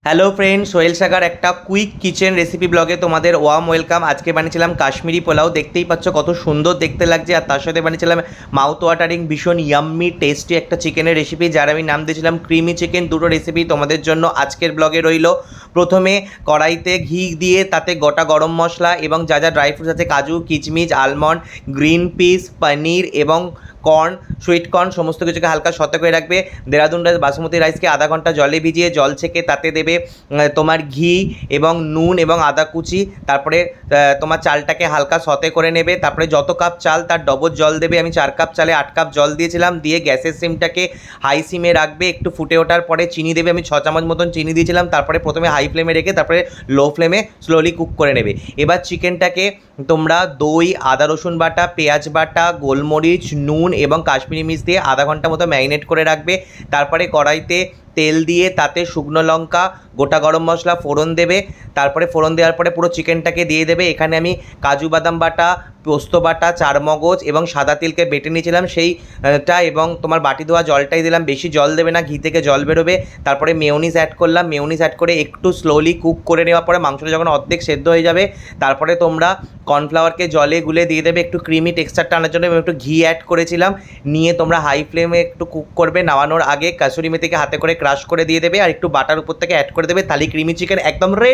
Hello friend, Sohel সাগার একটা quick kitchen recipe ব্লগে তোমাদের ওয়েলকাম। আজকে বানিয়েছিলাম কাশ্মীরি পোলাও। দেখতেই পাচ্ছ কত সুন্দর দেখতে লাগছে। আর তার সাথে বানিয়েছিলাম মাউথ ওয়াটারিং ভীষণ ইয়াম্মি টেস্টি একটা চিকেনের রেসিপি, যার আমি নাম দিয়েছিলাম ক্রিমি চিকেন। দুটো রেসিপি তোমাদের জন্য আজকের ব্লগে রইল। প্রথমে কড়াইতে ঘি দিয়ে তাতে গোটা গরম মশলা এবং যা যা ড্রাই ফ্রুটস আছে, কাজু, কিচমিচ, আলমন্ড, গ্রিন পিস, পনির এবং কর্ন, সুইট কর্ন, সমস্ত কিছুকে হালকা সতে করে রাখবে। দেরাদুন রাইস, বাসমতি রাইসকে আধা ঘন্টা জলে ভিজিয়ে জল ছেঁকে তাতে দেবে তোমার ঘি এবং নুন এবং আদা কুচি। তারপরে তোমার চালটাকে হালকা সতে করে নেবে। তারপরে যত কাপ চাল তার ডবল জল দেবে। আমি 4 কাপ চালে 8 কাপ জল দিয়েছিলাম। দিয়ে গ্যাসের সিমটাকে হাই সিমে রাখবে। একটু ফুটে ওঠার পরে চিনি দেবে। আমি 6 চামচ মতন চিনি দিয়েছিলাম। তারপরে প্রথমে হাই ফ্লেমে রেখে তারপরে লো ফ্লেমে স্লোলি কুক করে নেবে। এবার চিকেনটাকে তোমরা দই, আদা রসুন বাটা, পেঁয়াজ বাটা, গোলমরিচ, নুন এবং কাশ্মীরি মির্চ দিয়ে আধা ঘন্টা মতো ম্যারিনেট করে রাখবে। তারপরে কড়াইতে তেল দিয়ে তাতে শুকনো লঙ্কা, গোটা গরম মশলা ফোড়ন দেবে। তারপরে ফোড়ন দেওয়ার পরে পুরো চিকেনটাকে দিয়ে দেবে। এখানে আমি কাজু বাদাম বাটা, পোস্ত বাটা, চারমগজ এবং সাদা তিলকে বেটে নিয়েছিলাম সেইটা এবং তোমার বাটি ধোয়া জলটাই দিলাম। বেশি জল দেবে না, ঘি থেকে জল বেরোবে। তারপরে মেয়োনিজ অ্যাড করলাম। মেয়োনিজ অ্যাড করে একটু স্লোলি কুক করে নেওয়ার পরে মাংসটা যখন অর্ধেক সেদ্ধ হয়ে যাবে, তারপরে তোমরা কর্নফ্লাওয়ারকে জলে গুলে দিয়ে দেবে একটু ক্রিমি টেক্সচারটা আনার জন্য। এবং একটু ঘি অ্যাড করেছিলাম। নিয়ে তোমরা হাই ফ্লেমে একটু কুক করবে। নামানোর আগে কাসুরি মেথিকে হাতে করে ক্রাশ করে দিয়ে দেবে আর একটু বাটার উপর থেকে অ্যাড করে দেবে। তাহলে ক্রিমি চিকেন একদম রেডি।